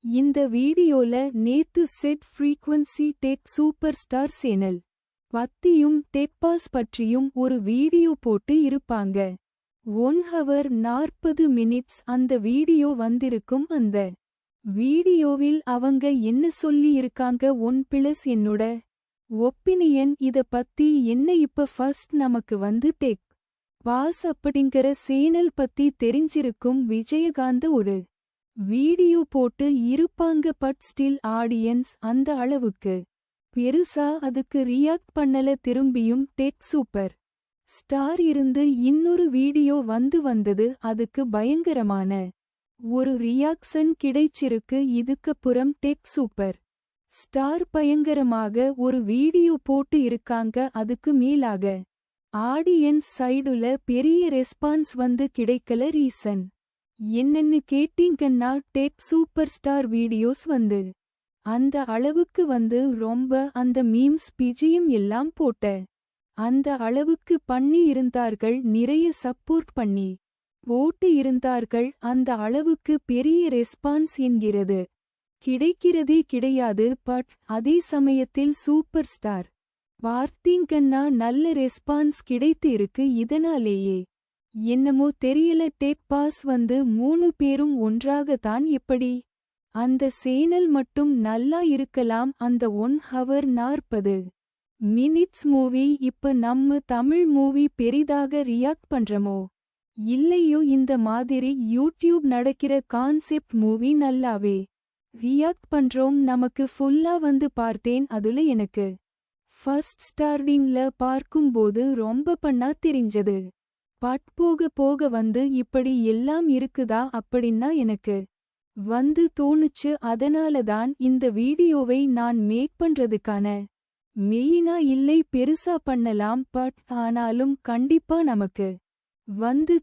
இந்த வீடியோல நேத்து set frequency tech super star channel பத்தியும் டெக்பாஸ் பற்றியும் ஒரு வீடியோ போட்டு இருப்பாங்க. 1 ஹவர் 40 மினிட்ஸ் அந்த வீடியோ வந்திருக்கும். அந்த வீடியோவில் அவங்க என்ன சொல்லி இருக்காங்க 1+ என்னோட ஒப்பினியன் இத பத்தி என்ன. இப்ப ஃபர்ஸ்ட் நமக்கு டெக் பாஸ் அப்படிங்கிற சேனல் பத்தி தெரிஞ்சிருக்கும். விஜயகாந்த ஒரு வீடியோ போட்டு இருப்பாங்க. பட் ஸ்டில் ஆடியன்ஸ் அந்த அளவுக்கு பெருசா அதுக்கு ரியாக்ட் பண்ணல. திரும்பியும் டெக் சூப்பர் ஸ்டார் இருந்து இன்னொரு வீடியோ வந்தது. அதுக்கு பயங்கரமான ஒரு ரியாக்ஷன் கிடைச்சிருக்கு. இதுக்கப்புறம் டெக் சூப்பர் ஸ்டார் பயங்கரமாக ஒரு வீடியோ போட்டு இருக்காங்க. அதுக்கு மேலாக ஆடியன்ஸ் சைடுல பெரிய ரெஸ்பான்ஸ் கிடைக்கல. ரீசன் என்னன்னு கேட்டீங்கன்னா டெக் சூப்பர் ஸ்டார் வீடியோஸ் அந்த அளவுக்கு ரொம்ப அந்த மீம்ஸ் பிஜியும் எல்லாம் போட்ட அந்த அளவுக்கு பண்ணி இருந்தார்கள். நிறைய சப்போர்ட் பண்ணி போட்டு இருந்தார்கள். அந்த அளவுக்கு பெரிய ரெஸ்பான்ஸ் என்கிறது கிடைக்கிறதே கிடையாது. பட் அதே சமயத்தில் சூப்பர் ஸ்டார் பார்த்தீங்கன்னா நல்ல ரெஸ்பான்ஸ் கிடைத்து இருக்கு. இதனாலேயே என்னமோ தெரியல டெக் பாஸ் 3 பேரும் ஒன்றாகத்தான் எப்படி அந்த சேனல் மட்டும் நல்லா இருக்கலாம். அந்த 1 ஹவர் 40 மினிட்ஸ் மூவி இப்ப நம்ம தமிழ் மூவி பெரிதாக ரியாக்ட் பண்றமோ இல்லையோ இந்த மாதிரி யூடியூப் நடக்கிற கான்செப்ட் மூவி நல்லாவே ரியாக்ட் பண்றோம். நமக்கு ஃபுல்லா பார்த்தேன். அதுல எனக்கு ஃபர்ஸ்ட் ஸ்டார்டிங்ல பார்க்கும்போது ரொம்ப பண்ணா தெரிஞ்சது. பட் போக போக இப்படி எல்லாம் இருக்குதா அப்படின்னா எனக்கு தோணுச்சு. அதனாலதான் இந்த வீடியோவை நான் மேக் பண்றதுக்கான மெயினா இல்லை. பெருசா பண்ணலாம். பட் ஆனாலும் கண்டிப்பா நமக்கு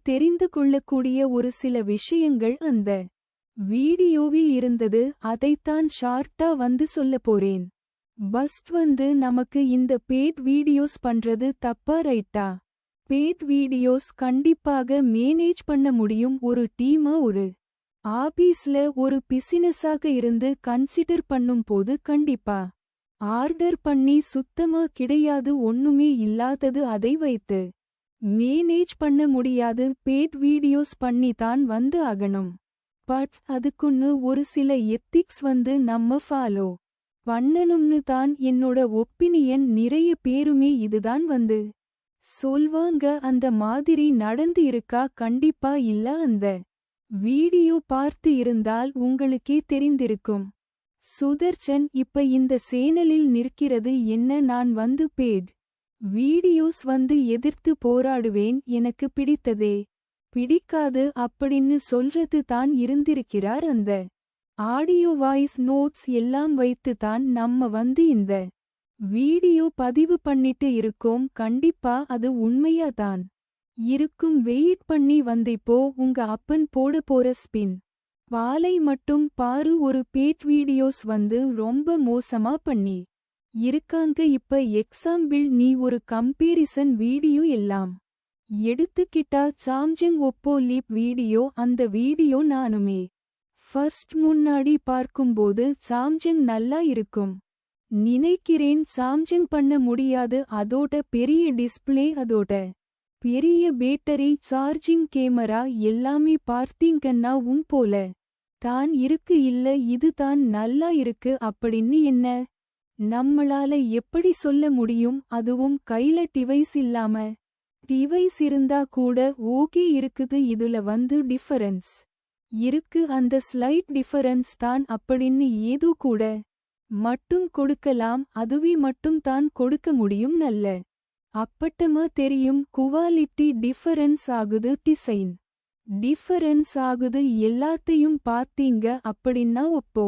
தெரிந்து கொள்ளக்கூடிய ஒரு சில விஷயங்கள் அந்த வீடியோவில் இருந்தது. அதைத்தான் ஷார்ட்டா சொல்ல போறேன். பஸ்ட் நமக்கு இந்த பேட் வீடியோஸ் பண்றது தப்பா ரைட்டா? பேட் வீடியோஸ் கண்டிப்பாக மேனேஜ் பண்ண முடியும். ஒரு டீமா ஒரு ஆபீஸ்ல ஒரு பிசினஸாக இருந்து கன்சிடர் பண்ணும் போது கண்டிப்பா ஆர்டர் பண்ணி சுத்தமா கிடையாது ஒண்ணுமே இல்லாதது அதை வைத்து மேனேஜ் பண்ண முடியாது. பேட் வீடியோஸ் பண்ணி தான் ஆகணும். பட் அதுக்குன்னு ஒரு சில எத்திக்ஸ் நம்ம ஃபாலோ பண்ணணும்னு தான் என்னோட ஒப்பினியன். நிறைய பேருமே இதுதான் சொல்வாங்க. அந்த மாதிரி நடந்து இருக்கா? கண்டிப்பா இல்ல. அந்த வீடியோ பார்த்து இருந்தால் உங்களுக்கே தெரிந்திருக்கும். சுதர்சன் இப்ப இந்த சேனலில் நிற்கிறது என்ன? நான் பேட் வீடியோஸ் எதிர்த்து போராடுவேன். எனக்கு பிடித்ததே பிடிக்காது அப்படின்னு சொல்றது தான் இருந்திருக்கிறார். அந்த ஆடியோ வாய்ஸ் நோட்ஸ் எல்லாம் வைத்து தான் நம்ம இந்த வீடியோ பதிவு பண்ணிட்டு இருக்கோம். கண்டிப்பா அது உண்மையா தான் இருக்கும். வெயிட் பண்ணி இப்போ உங்க அப்பன் போட போற ஸ்பின் வாலை மட்டும் பாரு. ஒரு பேட் வீடியோஸ் ரொம்ப மோசமா பண்ணி இருக்காங்க. இப்ப எக்ஸாம்பிள் நீ ஒரு கம்பேரிசன் வீடியோ எல்லாம் எடுத்துக்கிட்டா சாம்சங் ஒப்போ லீப் வீடியோ. அந்த வீடியோ நானுமே ஃபர்ஸ்ட் முன்னாடி பார்க்கும்போது சாம்சங் நல்லா இருக்கும் நினைக்கிறேன். சாம்சங் பண்ண முடியாது. அதோட பெரிய டிஸ்ப்ளே, அதோட பெரிய பேட்டரி, சார்ஜிங் கேமரா எல்லாமே பார்த்தீங்கன்னா போல தான் இருக்கு. இல்ல இது தான் நல்லா இருக்கு அப்படின்னு என்ன நம்மளால எப்படி சொல்ல முடியும்? அதுவும் கையில டிவைஸ் இல்லாம. டிவைஸ் இருந்தா கூட ஓகே இருக்குது. இதுல டிஃபரன்ஸ் இருக்கு. அந்த ஸ்லைட் டிஃபரன்ஸ் தான் அப்படின்னு ஏதோ கூட மட்டும் கொடுக்கலாம். அதுவே மட்டும் தான் கொடுக்க முடியும். நல்ல அப்பட்டமா தெரியும். குவாலிட்டி டிஃபரன்ஸ் ஆகுது. டிசைன் டிஃபரன்ஸ் ஆகுது. எல்லாத்தையும் பார்த்தீங்க அப்படின்னா ஒப்போ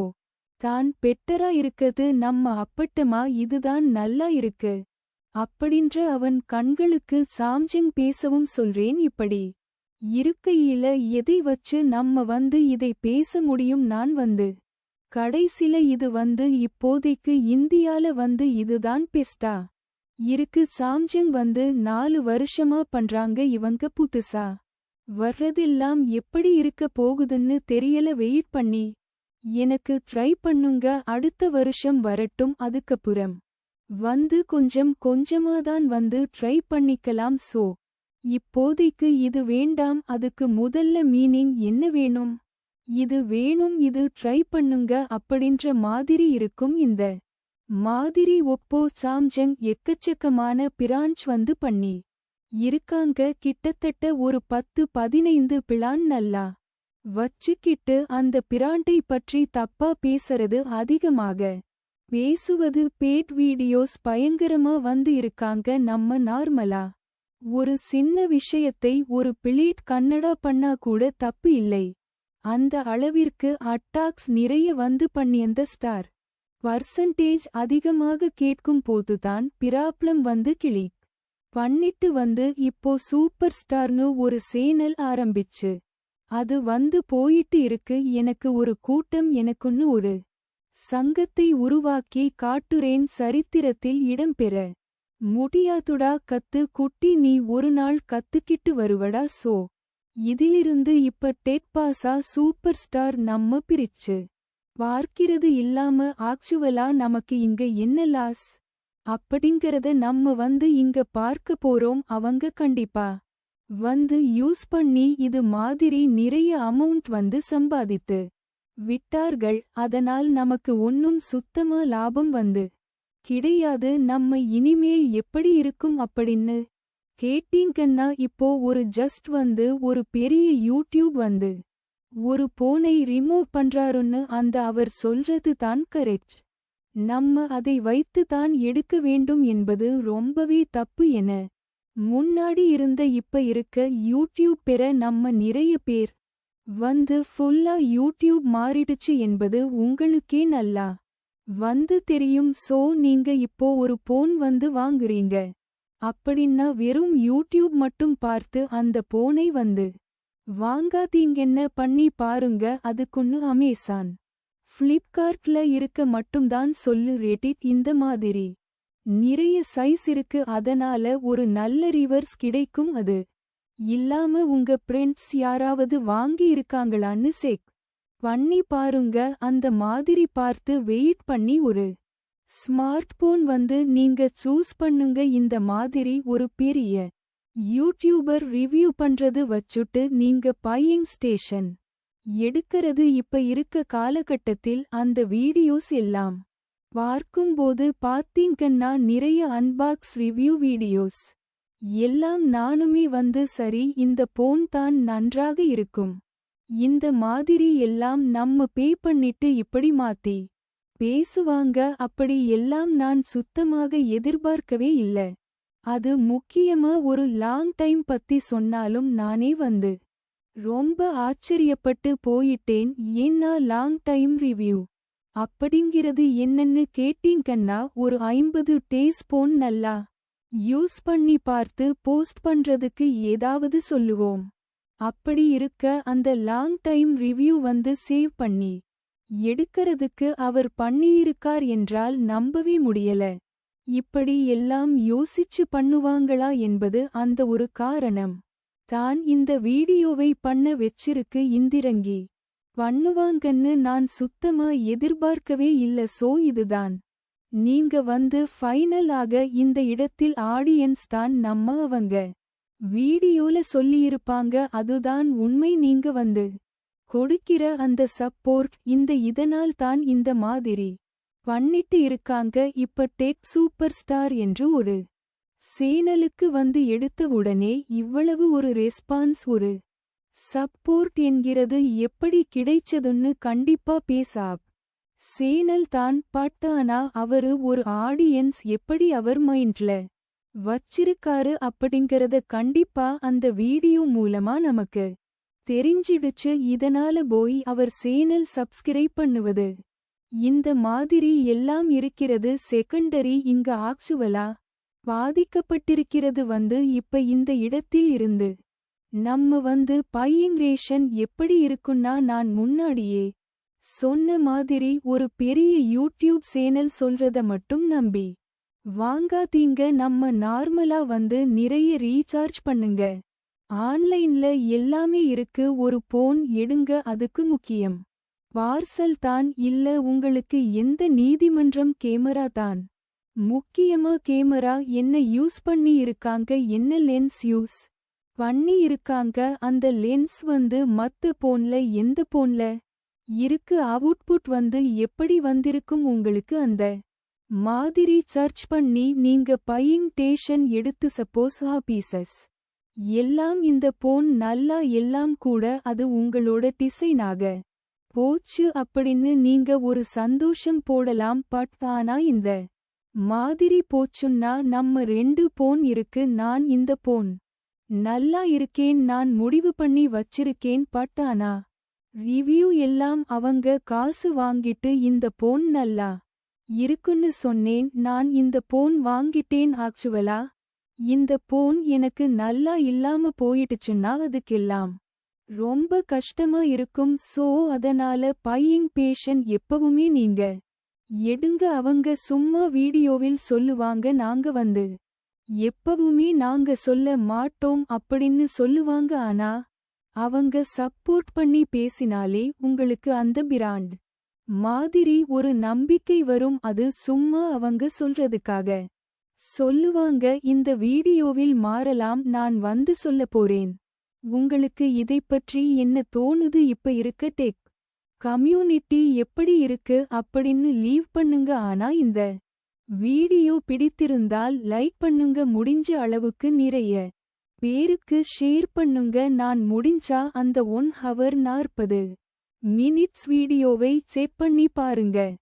தான் பெட்டரா இருக்குது. நம்ம அப்பட்டமா இதுதான் நல்லா இருக்கு அப்படின்ற அவன் கண்களுக்கு சாம்சங் பேசவும் சொல்றேன். இப்படி இருக்கையில எதை வச்சு நம்ம இதை பேச முடியும்? நான் கடைசில இது இப்போதைக்கு இந்தியால இதுதான் பெஸ்டா இருக்கு. சாம்சங் 4 வருஷமா பண்றாங்க. இவங்க புதுசா வர்றதெல்லாம் எப்படி இருக்க போகுதுன்னு தெரியல. வெயிட் பண்ணி எனக்கு ட்ரை பண்ணுங்க, அடுத்த வருஷம் வரட்டும், அதுக்கப்புறம் வந்து கொஞ்சம் கொஞ்சமாதான் வந்து ட்ரை பண்ணிக்கலாம். சோ இப்போதைக்கு இது வேண்டாம். அதுக்கு முதல்ல மீனிங் என்ன வேணும்? இது வேணும், இது ட்ரை பண்ணுங்க அப்படின்ற மாதிரி இருக்கும். இந்த மாதிரி ஒப்போ சாம்ஜங் எக்கச்சக்கமான பிரான்ச் வந்து பண்ணி இருக்காங்க. கிட்டத்தட்ட ஒரு 10-15 பிளான் நல்லா வச்சுக்கிட்டு அந்த பிராண்டை பற்றி தப்பா பேசறது அதிகமாக பேசுவது. பேட் வீடியோஸ் பயங்கரமா வந்து இருக்காங்க. நம்ம நார்மலா ஒரு சின்ன விஷயத்தை ஒரு பிளேட் கன்னடா பண்ணா கூட தப்பு இல்லை. அந்த அளவிற்கு அட்டாக்ஸ் நிறைய வந்து பண்ணியந்த ஸ்டார் பர்சன்டேஜ் அதிகமாக கேட்கும் போதுதான் பிராப்ளம் வந்து கிளிக் பண்ணிட்டு வந்து இப்போ சூப்பர் ஸ்டார்னு ஒரு சேனல் ஆரம்பிச்சு அது வந்து போயிட்டு இருக்கு. எனக்கு ஒரு கூட்டம், எனக்குன்னு ஒரு சங்கத்தை உருவாக்கி காட்டுறேன். சரித்திரத்தில் இடம்பெற முடியாதுடா கத்து குட்டி, நீ ஒரு நாள் கத்துக்கிட்டு வருவடா. சோ இதிலிருந்து இப்ப டெக்பாஸா சூப்பர் ஸ்டார் நம்ம பிரிச்சு பார்க்கிறது இல்லாம ஆக்சுவலா நமக்கு இங்க என்ன லாஸ் அப்படிங்கறத நம்ம வந்து இங்க பார்க்க போறோம். அவங்க கண்டிப்பா வந்து யூஸ் பண்ணி இது மாதிரி நிறைய அமௌண்ட் வந்து சம்பாதித்து விட்டார்கள். அதனால் நமக்கு ஒன்னும் சுத்தமா லாபம் வந்து கிடையாது. நம்ம இனிமேல் எப்படி இருக்கும் அப்படின்னு கேட்டீங்கன்னா, இப்போ ஒரு ஜஸ்ட் வந்து ஒரு பெரிய யூடியூப் வந்து ஒரு போனை ரிமூவ் பண்றாருன்னு அந்த அவர் சொல்றது தான் கரெக்ட். நம்ம அதை வைத்து தான் எடுக்க வேண்டும் என்பது ரொம்பவே தப்பு. என முன்னாடி இருந்த இப்ப இருக்க யூடியூப் பெற நம்ம நிறைய பேர் வந்து ஃபுல்லா யூடியூப் மாறிடுச்சு என்பது உங்களுக்கே நல்லா வந்து தெரியும். சோ நீங்க இப்போ ஒரு போன் வந்து வாங்குறீங்க அப்படின்னா வெறும் யூடியூப் மட்டும் பார்த்து அந்த போனை வந்து வாங்காதீங்கென்ன பண்ணி பாருங்க. அதுக்குன்னு அமேசான், ஃப்ளிப்கார்ட்ல இருக்க மட்டும்தான் சொல்லு ரெடிட் இந்த மாதிரி நிறைய சைஸ் இருக்கு. அதனால ஒரு நல்ல ரிவர்ஸ் கிடைக்கும். அது இல்லாம உங்க ஃப்ரெண்ட்ஸ் யாராவது வாங்கி இருக்காங்களான்னு செக் பண்ணி பாருங்க. அந்த மாதிரி பார்த்து வெயிட் பண்ணி ஒரு ஸ்மார்ட் போன் வந்து நீங்க சூஸ் பண்ணுங்க. இந்த மாதிரி ஒரு பெரிய யூடியூபர் ரிவ்யூ பண்றது வச்சுட்டு நீங்க பையிங் ஸ்டேஷன் எடுக்கிறது இப்ப இருக்க காலகட்டத்தில் அந்த வீடியோஸ் எல்லாம் பார்க்கும்போது பாத்தீங்கன்னா நிறைய அன்பாக்ஸ் ரிவ்யூ வீடியோஸ் எல்லாம் நானுமே வந்து சரி இந்த போன் தான் நன்றாக இருக்கும், இந்த மாதிரி எல்லாம் நம்ம பே பண்ணிட்டு இப்படி மாத்தி பேசுவாங்க. அப்படி எல்லாம் நான் சுத்தமாக எதிர்பார்க்கவே இல்ல. அது முக்கியமா ஒரு லாங் டைம் பத்தி சொன்னாலும் நானே வந்து ரொம்ப ஆச்சரியப்பட்டு போயிட்டேன். ஏன்னா லாங் டைம் ரிவ்யூ அப்படிங்கிறது என்னன்னு கேட்டீங்கன்னா, ஒரு 50 டேஸ் போன் நல்லா யூஸ் பண்ணி பார்த்து போஸ்ட் பண்றதுக்கு ஏதாவது சொல்லுவோம். அப்படி இருக்க அந்த லாங் டைம் ரிவ்யூ வந்து சேவ் பண்ணி எடுக்கறதுக்கு அவர் பண்ணியிருக்கார் என்றால் நம்பவே முடியல. இப்படி எல்லாம் யோசிச்சு பண்ணுவாங்களா என்பது அந்த ஒரு காரணம் தான் இந்த வீடியோவை பண்ண வெச்சிருக்கு. இந்திரங்கி பண்ணுவாங்கன்னு நான் சுத்தமா எதிர்பார்க்கவே இல்ல. சோ இதுதான் நீங்க வந்து ஃபைனல் ஆக இந்த இடத்தில் ஆடியன்ஸ் தான் நம்ம அவங்க வீடியோல சொல்லியிருப்பாங்க. அதுதான் உண்மை. நீங்க வந்து கொடுக்கிற அந்த சப்போர்ட் இந்த இதனால் தான் இந்த மாதிரி பண்ணிட்டு இருக்காங்க. இப்ப டெக் சூப்பர் ஸ்டார் என்று ஒரு சேனலுக்கு வந்து எடுத்தவுடனே இவ்வளவு ஒரு ரெஸ்பான்ஸ், ஒரு சப்போர்ட் என்கிறது எப்படி கிடைச்சதுன்னு கண்டிப்பா பேசாப் சேனல் தான். பட் ஆனா அவரு ஒரு ஆடியன்ஸ் எப்படி அவர் மைண்ட்ல வச்சிருக்காரு அப்படிங்கறத கண்டிப்பா அந்த வீடியோ மூலமா நமக்கு தெரிஞ்சிடுச்சு. இதனால போய் அவர் சேனல் சப்ஸ்கிரைப் பண்ணுவது இந்த மாதிரி எல்லாம் இருக்கிறது செகண்டரி. இங்க ஆக்சுவலா பாதிக்கப்பட்டிருக்கிறது வந்து இப்ப இந்த இடத்தில் இருந்து நம்ம வந்து பையிங் ரேஷன் எப்படி இருக்குன்னா, நான் முன்னாடியே சொன்ன மாதிரி ஒரு பெரிய யூடியூப் சேனல் சொல்றத மட்டும் நம்பி வாங்காதீங்க. நம்ம நார்மலா வந்து நிறைய ரீசார்ஜ் பண்ணுங்க. ஆன்லைன்ல எல்லாமே இருக்கு. ஒரு போன் எடுங்க, அதுக்கு முக்கியம் பார்சல் தான் இல்ல உங்களுக்கு எந்த நீதிமன்றம் கேமரா தான். முக்கியமா கேமரா என்ன யூஸ் பண்ணி இருக்காங்க என்ன லென்ஸ் யூஸ் பண்ணி இருக்காங்க அந்த லென்ஸ் மத்த போன்ல எந்த போன்ல இருக்கு அவுட்புட் எப்படி வந்திருக்கும் உங்களுக்கு அந்த மாதிரி சர்ச் பண்ணி நீங்க பையிங் டேஷன் எடுத்து சப்போஸ் பீசஸ் எல்லாம் இந்த போன் நல்லா எல்லாம் கூட அது உங்களோட டிசைனாக போச்சு அப்படின்னு நீங்க ஒரு சந்தோஷம் போடலாம் பட் ஆனா இந்த மாதிரி போச்சுன்னா நம்ம 2 போன் இருக்கு நான் இந்த போன் நல்லா இருக்கேன் நான் முடிவு பண்ணி வச்சிருக்கேன் பட் ஆனா ரிவ்யூ எல்லாம் அவங்க காசு வாங்கிட்டு இந்த போன் நல்லா இருக்குன்னு சொன்னேன் நான் இந்த போன் வாங்கிட்டேன் ஆக்சுவலா இந்த போன் எனக்கு நல்லா இல்லாம போயிடுச்சுன்னா அதுக்கெல்லாம் ரொம்ப கஷ்டமா இருக்கும் சோ அதனால பையிங் பேஷன் எப்பவுமே நீங்க எடுங்க அவங்க சும்மா வீடியோவில் சொல்லுவாங்க நாங்க எப்பவுமே நாங்க சொல்ல மாட்டோம் அப்படின்னு சொல்லுவாங்க ஆனா அவங்க சப்போர்ட் பண்ணி பேசினாலே உங்களுக்கு அந்த பிராண்ட் மாதிரி ஒரு நம்பிக்கை வரும் அது சும்மா அவங்க சொல்றதுக்காக சொல்லுவாங்க இந்த வீடியோவில் மாறலாம் நான் சொல்ல போறேன் உங்களுக்கு இதைப்பற்றி என்ன தோணுது இப்ப இருக்க டெக் கம்யூனிட்டி எப்படி இருக்கு அப்படின்னு லீவ் பண்ணுங்க ஆனா இந்த வீடியோ பிடித்திருந்தால் லைக் பண்ணுங்க முடிஞ்ச அளவுக்கு நிறைய பேருக்கு ஷேர் பண்ணுங்க நான் முடிஞ்சா அந்த 1 hour 40 minutes வீடியோவை செக் பண்ணி பாருங்க.